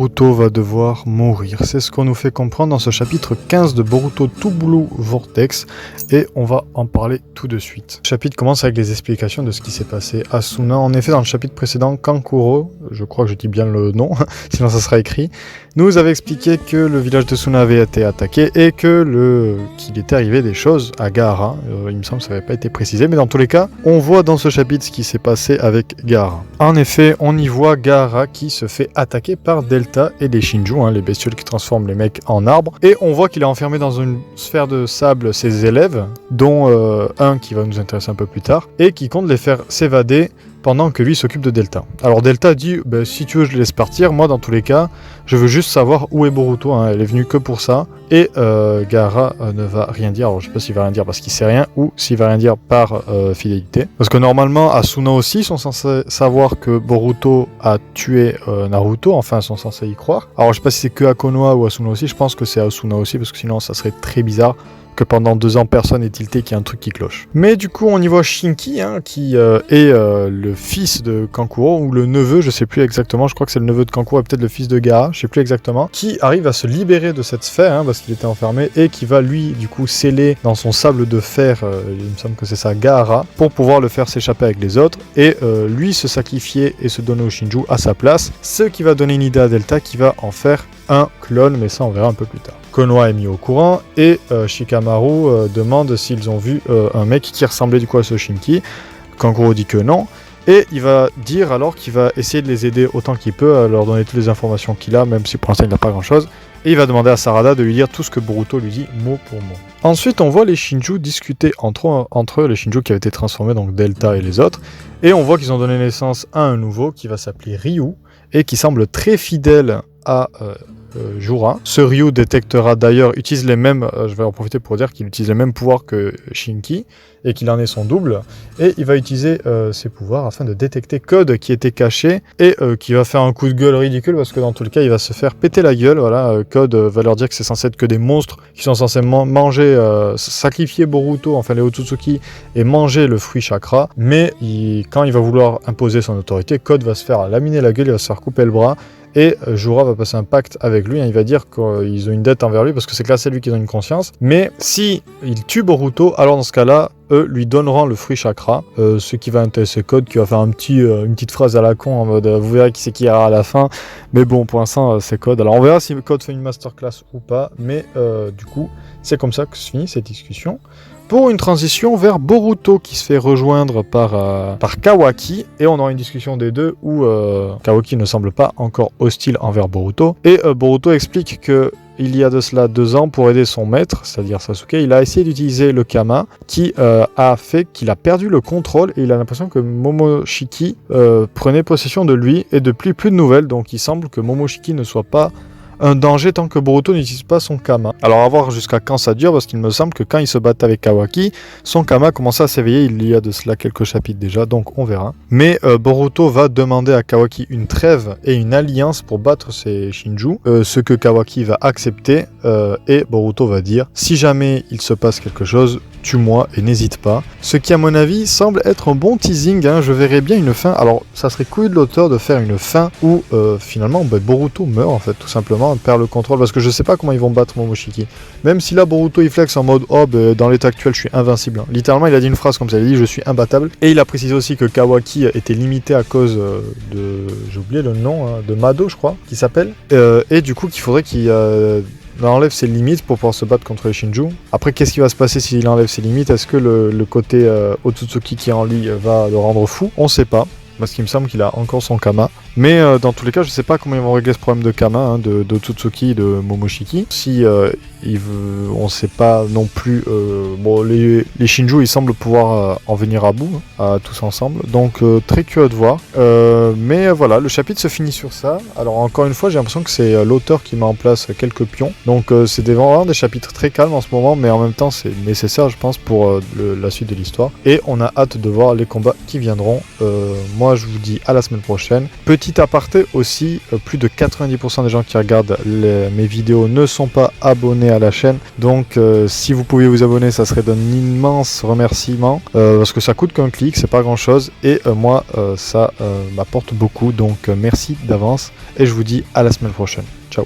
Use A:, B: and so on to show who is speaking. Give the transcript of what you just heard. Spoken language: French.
A: Boruto va devoir mourir. C'est ce qu'on nous fait comprendre dans ce chapitre 15 de Boruto To Blue Vortex et on va en parler tout de suite. Le chapitre commence avec les explications de ce qui s'est passé à Suna. En effet, dans le chapitre précédent, Kankuro, je crois que je dis bien le nom, sinon ça sera écrit, nous avait expliqué que le village de Suna avait été attaqué et qu'il était arrivé des choses à Gaara. Il me semble que ça n'avait pas été précisé, mais dans tous les cas, on voit dans ce chapitre ce qui s'est passé avec Gaara. En effet, on y voit Gaara qui se fait attaquer par Delta et les Shinju, les bestioles qui transforment les mecs en arbres, et on voit qu'il a enfermé dans une sphère de sable ses élèves, dont un qui va nous intéresser un peu plus tard, et qui compte les faire s'évader pendant que lui s'occupe de Delta. Alors Delta dit, si tu veux je le laisse partir, moi dans tous les cas, je veux juste savoir où est Boruto, elle est venue que pour ça, et Gaara ne va rien dire, alors je sais pas s'il va rien dire parce qu'il sait rien, ou s'il va rien dire par fidélité. Parce que normalement, Asuna aussi, ils sont censés savoir que Boruto a tué Naruto, enfin ils sont censés y croire. Alors je sais pas si c'est que Konoha ou Asuna aussi, je pense que c'est Asuna aussi, parce que sinon ça serait très bizarre que pendant 2 ans personne n'ait tilté qu'il y a un truc qui cloche. Mais du coup on y voit Shinki qui est le fils de Kankuro, ou le neveu, je sais plus exactement, je crois que c'est le neveu de Kankuro et peut-être le fils de Gaara, je sais plus exactement, qui arrive à se libérer de cette sphère parce qu'il était enfermé et qui va lui du coup sceller dans son sable de fer, il me semble que c'est ça, Gaara, pour pouvoir le faire s'échapper avec les autres et lui se sacrifier et se donner au Shinju à sa place, ce qui va donner une idée à Delta qui va en faire un clone, mais ça on verra un peu plus tard. Konoha est mis au courant et Shikamaru demande s'ils ont vu un mec qui ressemblait du coup à ce Shinki. Kankuro dit que non. Et il va dire alors qu'il va essayer de les aider autant qu'il peut, à leur donner toutes les informations qu'il a, même si pour l'instant il n'a pas grand chose. Et il va demander à Sarada de lui dire tout ce que Boruto lui dit mot pour mot. Ensuite on voit les Shinju discuter entre eux, les Shinju qui avaient été transformés, donc Delta et les autres. Et on voit qu'ils ont donné naissance à un nouveau qui va s'appeler Ryu et qui semble très fidèle à Jura. Ce Ryu détectera d'ailleurs, utilise les mêmes, je vais en profiter pour dire qu'il utilise les mêmes pouvoirs que Shinki et qu'il en est son double, et il va utiliser ses pouvoirs afin de détecter Code qui était caché et qui va faire un coup de gueule ridicule parce que dans tous les cas il va se faire péter la gueule. Voilà, Code va leur dire que c'est censé être que des monstres qui sont censés manger, sacrifier Boruto, enfin les Otsutsuki, et manger le fruit chakra, mais quand il va vouloir imposer son autorité, Code va se faire laminer la gueule, il va se faire couper le bras. Et Jura va passer un pacte avec lui, il va dire qu'ils ont une dette envers lui parce que c'est grâce à lui qu'ils ont une conscience. Mais si il tue Boruto, alors dans ce cas-là, eux lui donneront le fruit chakra, ce qui va intéresser Code, qui va faire une petite phrase à la con en mode vous verrez qui c'est qui ira à la fin. Mais bon, pour l'instant c'est Code. Alors on verra si Code fait une masterclass ou pas, mais du coup c'est comme ça que se finit cette discussion. Pour une transition vers Boruto qui se fait rejoindre par Kawaki, et on aura une discussion des deux où Kawaki ne semble pas encore hostile envers Boruto, et Boruto explique que il y a de cela 2 ans, pour aider son maître, c'est-à-dire Sasuke, il a essayé d'utiliser le Kama qui a fait qu'il a perdu le contrôle et il a l'impression que Momoshiki prenait possession de lui et depuis plus de nouvelles, donc il semble que Momoshiki ne soit pas un danger tant que Boruto n'utilise pas son Kama. Alors à voir jusqu'à quand ça dure, parce qu'il me semble que quand il se bat avec Kawaki, son Kama commence à s'éveiller, il y a de cela quelques chapitres déjà, donc on verra. Mais Boruto va demander à Kawaki une trêve et une alliance pour battre ses Shinju, ce que Kawaki va accepter, et Boruto va dire « Si jamais il se passe quelque chose, tue-moi et n'hésite pas ». Ce qui à mon avis semble être un bon teasing, je verrais bien une fin, alors ça serait couillu de l'auteur de faire une fin où finalement Boruto meurt en fait, tout simplement, perd le contrôle, parce que je sais pas comment ils vont battre Momoshiki. Même si là Boruto il flex en mode dans l'état actuel je suis invincible. Littéralement il a dit une phrase comme ça, il a dit je suis imbattable, et il a précisé aussi que Kawaki était limité à cause j'ai oublié le nom, de Mado je crois, qui s'appelle, et du coup qu'il faudrait qu'il enlève ses limites pour pouvoir se battre contre les Shinju. Après, qu'est-ce qui va se passer s'il enlève ses limites? Est-ce que le côté Otsutsuki qui est en lui va le rendre fou? On sait pas, parce qu'il me semble qu'il a encore son Kama. Mais dans tous les cas, je sais pas comment ils vont régler ce problème de Kama, de Otsutsuki et de Momoshiki. Si on sait pas non plus. Les Shinju, ils semblent pouvoir en venir à bout, tous ensemble. Donc très curieux de voir. Mais voilà, le chapitre se finit sur ça. Alors encore une fois, j'ai l'impression que c'est l'auteur qui met en place quelques pions. Donc c'est vraiment des chapitres très calmes en ce moment, mais en même temps c'est nécessaire, je pense, pour la suite de l'histoire. Et on a hâte de voir les combats qui viendront. Moi, je vous dis à la semaine prochaine. Petit aparté aussi, plus de 90% des gens qui regardent mes vidéos ne sont pas abonnés à la chaîne. Donc si vous pouviez vous abonner, ça serait d'un immense remerciement, parce que ça coûte qu'un clic, c'est pas grand chose, et moi ça m'apporte beaucoup, donc merci d'avance, et je vous dis à la semaine prochaine. Ciao.